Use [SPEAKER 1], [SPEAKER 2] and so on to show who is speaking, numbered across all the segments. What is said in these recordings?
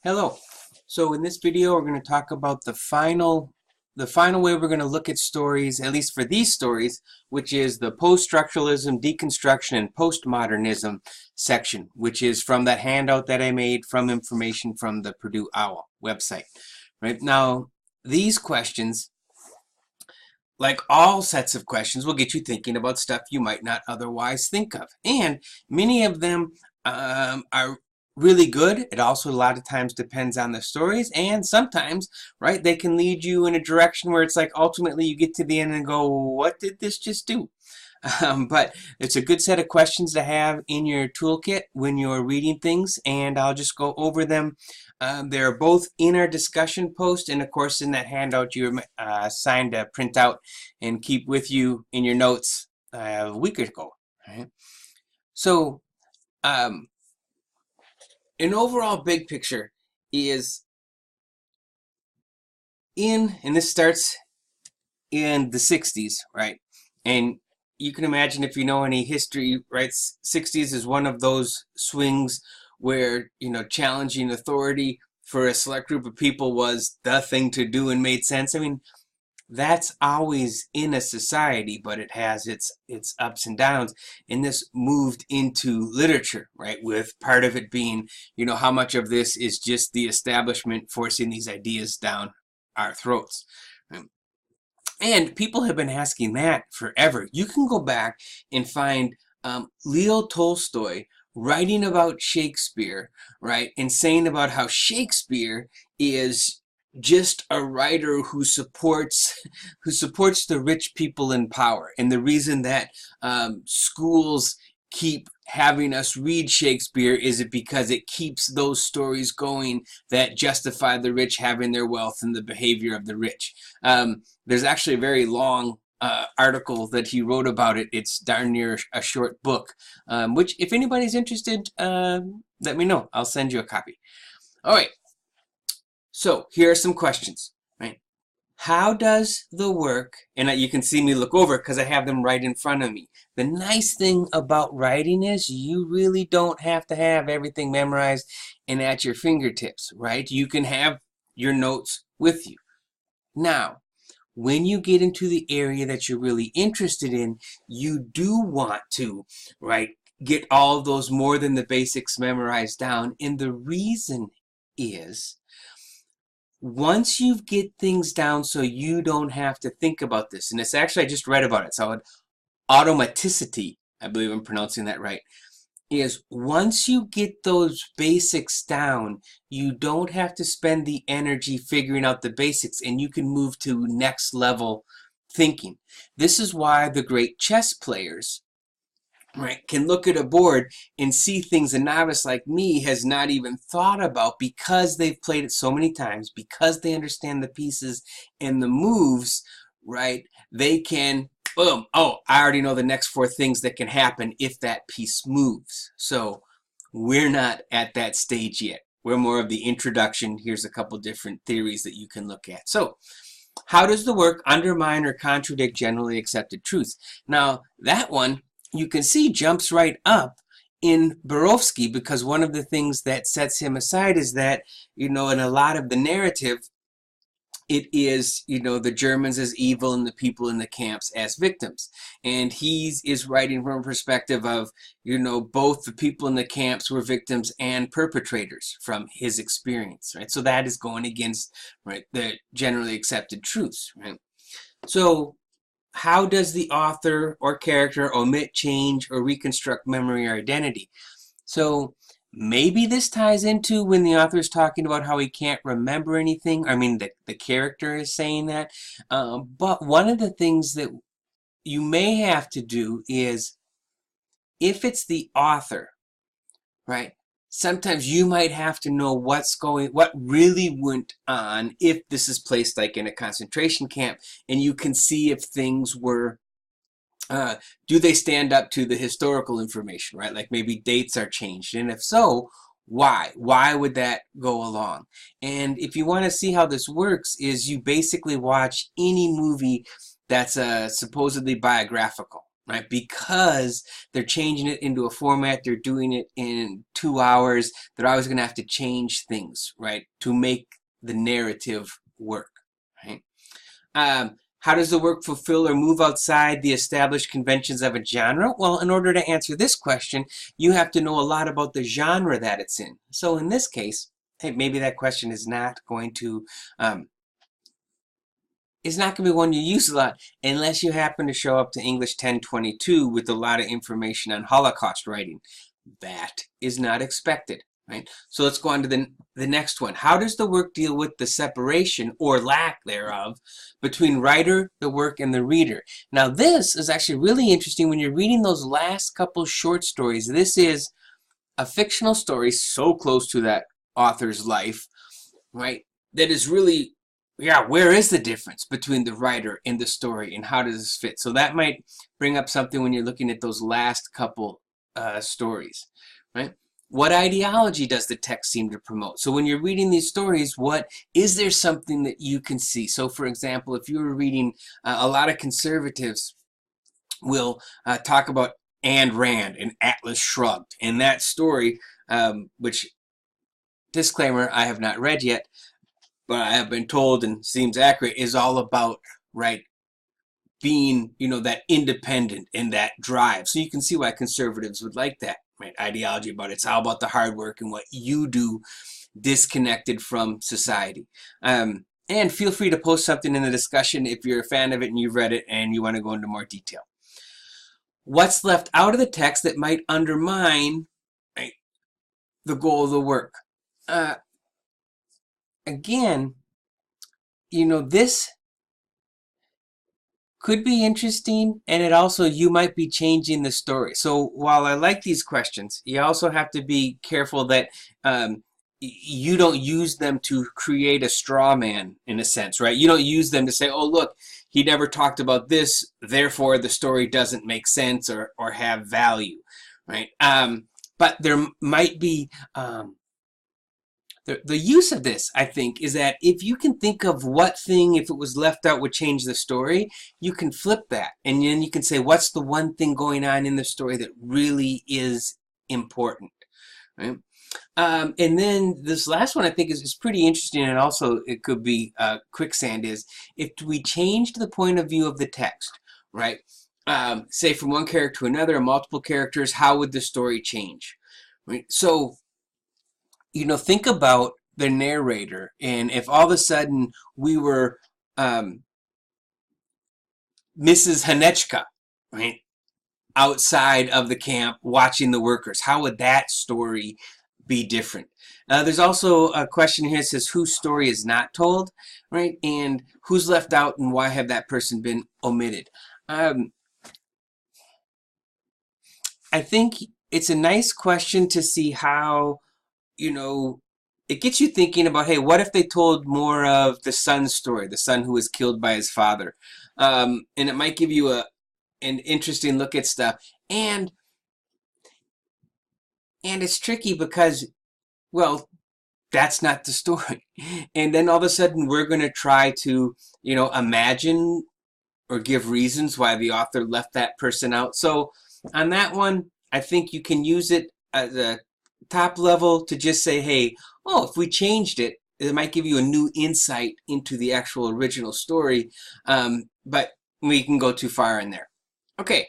[SPEAKER 1] Hello. So in this video, we're going to talk about the final way we're going to look at stories, at least for these stories, which is the post-structuralism, deconstruction, and postmodernism section, which is from that handout that I made from information from the Purdue OWL website. Right now, these questions, like all sets of questions, will get you thinking about stuff you might not otherwise think of, and many of them are really good. It also a lot of times depends on the stories, and sometimes, right, they can lead you in a direction where it's like ultimately you get to the end and go, what did this just do? But it's a good set of questions to have in your toolkit when you're reading things, and I'll just go over them. They're both in our discussion post, and of course in that handout you're assigned to print out and keep with you in your notes a week ago. Right? So an overall big picture is and this starts in the 60s, right? And you can imagine, if you know any history, right, 60s is one of those swings where, challenging authority for a select group of people was the thing to do and made sense. I mean, that's always in a society, but it has its ups and downs. And this moved into literature, right, with part of it being, how much of this is just the establishment forcing these ideas down our throats. And people have been asking that forever. You can go back and find Leo Tolstoy writing about Shakespeare, right, and saying about how Shakespeare is just a writer who supports the rich people in power. And the reason that schools keep having us read Shakespeare is it because it keeps those stories going that justify the rich having their wealth and the behavior of the rich. There's actually a very long article that he wrote about it. It's darn near a short book, which if anybody's interested, let me know. I'll send you a copy. All right. So here are some questions. Right? How does the work, and you can see me look over because I have them right in front of me. The nice thing about writing is you really don't have to have everything memorized and at your fingertips, right? You can have your notes with you. Now, when you get into the area that you're really interested in, you do want to, right, get all of those more than the basics memorized down. And the reason is, once you get things down so you don't have to think about this, and it's actually, I just read about it, so automaticity, I believe I'm pronouncing that right, is once you get those basics down, you don't have to spend the energy figuring out the basics, and you can move to next level thinking. This is why the great chess players, right, can look at a board and see things a novice like me has not even thought about, because they've played it so many times, because they understand the pieces and the moves, right? They can, boom, oh, I already know the next four things that can happen if that piece moves. So we're not at that stage yet. We're more of the introduction. Here's a couple different theories that you can look at. So how does the work undermine or contradict generally accepted truths? Now, that one, you can see, jumps right up in Borowski, because one of the things that sets him aside is that, in a lot of the narrative, it is, the Germans as evil and the people in the camps as victims. And he is writing from a perspective of, both the people in the camps were victims and perpetrators from his experience, right? So that is going against, right, the generally accepted truths, right? So how does the author or character omit, change, or reconstruct memory or identity? So maybe this ties into when the author is talking about how he can't remember anything. I mean, the character is saying that. But one of the things that you may have to do is, if it's the author, right, sometimes you might have to know what really went on if this is placed like in a concentration camp, and you can see if things were, do they stand up to the historical information, right? Like maybe dates are changed, and if so, why? Why would that go along? And if you want to see how this works, is you basically watch any movie that's supposedly biographical, right? Because they're changing it into a format, they're doing it in 2 hours, they're always going to have to change things, right, to make the narrative work, right? How does the work fulfill or move outside the established conventions of a genre? Well, in order to answer this question, you have to know a lot about the genre that it's in. So in this case, hey, maybe that question is not going to be one you use a lot unless you happen to show up to English 1022 with a lot of information on Holocaust writing. That is not expected, right? So let's go on to the next one. How does the work deal with the separation or lack thereof between writer, the work, and the reader? Now this is actually really interesting when you're reading those last couple short stories. This is a fictional story so close to that author's life, right? That is really, yeah, where is the difference between the writer and the story, and how does this fit? So that might bring up something when you're looking at those last couple stories, right? What ideology does the text seem to promote? So when you're reading these stories, what is there something that you can see? So for example, if you were reading, a lot of conservatives will talk about Ayn Rand and Atlas Shrugged, and that story, which, disclaimer, I have not read yet, but I have been told and seems accurate, is all about, right, being, that independent and that drive. So you can see why conservatives would like that, right? Ideology about it's all about the hard work and what you do, disconnected from society. And feel free to post something in the discussion if you're a fan of it and you've read it and you want to go into more detail. What's left out of the text that might undermine, right, the goal of the work? Again, this could be interesting, and it also, you might be changing the story. So while I like these questions, you also have to be careful that you don't use them to create a straw man, in a sense, right? You don't use them to say, oh, look, he never talked about this, therefore the story doesn't make sense or have value, right? But there might be... The use of this, I think, is that if you can think of what thing, if it was left out, would change the story, you can flip that. And then you can say, what's the one thing going on in the story that really is important, right? And then this last one I think is pretty interesting, and also it could be quicksand, is if we changed the point of view of the text, right? Say from one character to another, or multiple characters, how would the story change, right? So, think about the narrator, and if all of a sudden we were Mrs. Hanechka, right, outside of the camp watching the workers, how would that story be different? There's also a question here that says whose story is not told, right, and who's left out and why have that person been omitted. I think it's a nice question to see how, it gets you thinking about, hey, what if they told more of the son's story, the son who was killed by his father? And it might give you an interesting look at stuff. And it's tricky because, well, that's not the story. And then all of a sudden we're going to try to, imagine or give reasons why the author left that person out. So on that one, I think you can use it at the top level to just say, hey, oh, if we changed it, it might give you a new insight into the actual original story, but we can go too far in there. Okay,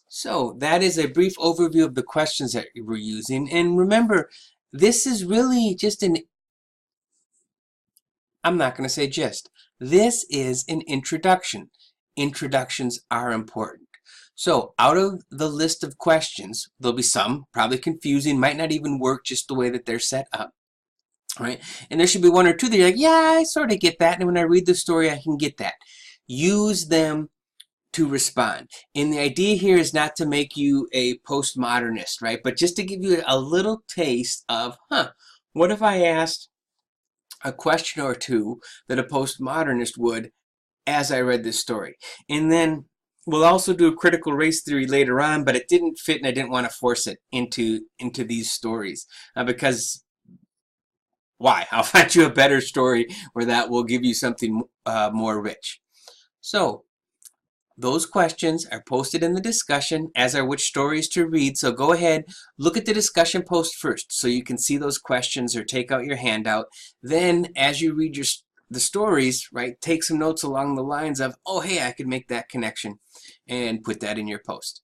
[SPEAKER 1] so that is a brief overview of the questions that we're using. And remember, this is really just I'm not going to say just, this is an introduction. Introductions are important. So out of the list of questions, there'll be some probably confusing, might not even work just the way that they're set up, right? And there should be one or two that you're like, yeah, I sort of get that. And when I read the story, I can get that. Use them to respond. And the idea here is not to make you a postmodernist, right? But just to give you a little taste of, what if I asked a question or two that a postmodernist would as I read this story? And then we'll also do a critical race theory later on, but it didn't fit and I didn't want to force it into these stories because why? I'll find you a better story where that will give you something more rich. So Those questions are posted in the discussion, as are which stories to read. So go ahead, look at the discussion post first so you can see those questions, or take out your handout. Then as you read the stories, right, take some notes along the lines of, oh, hey, I could make that connection, and put that in your post.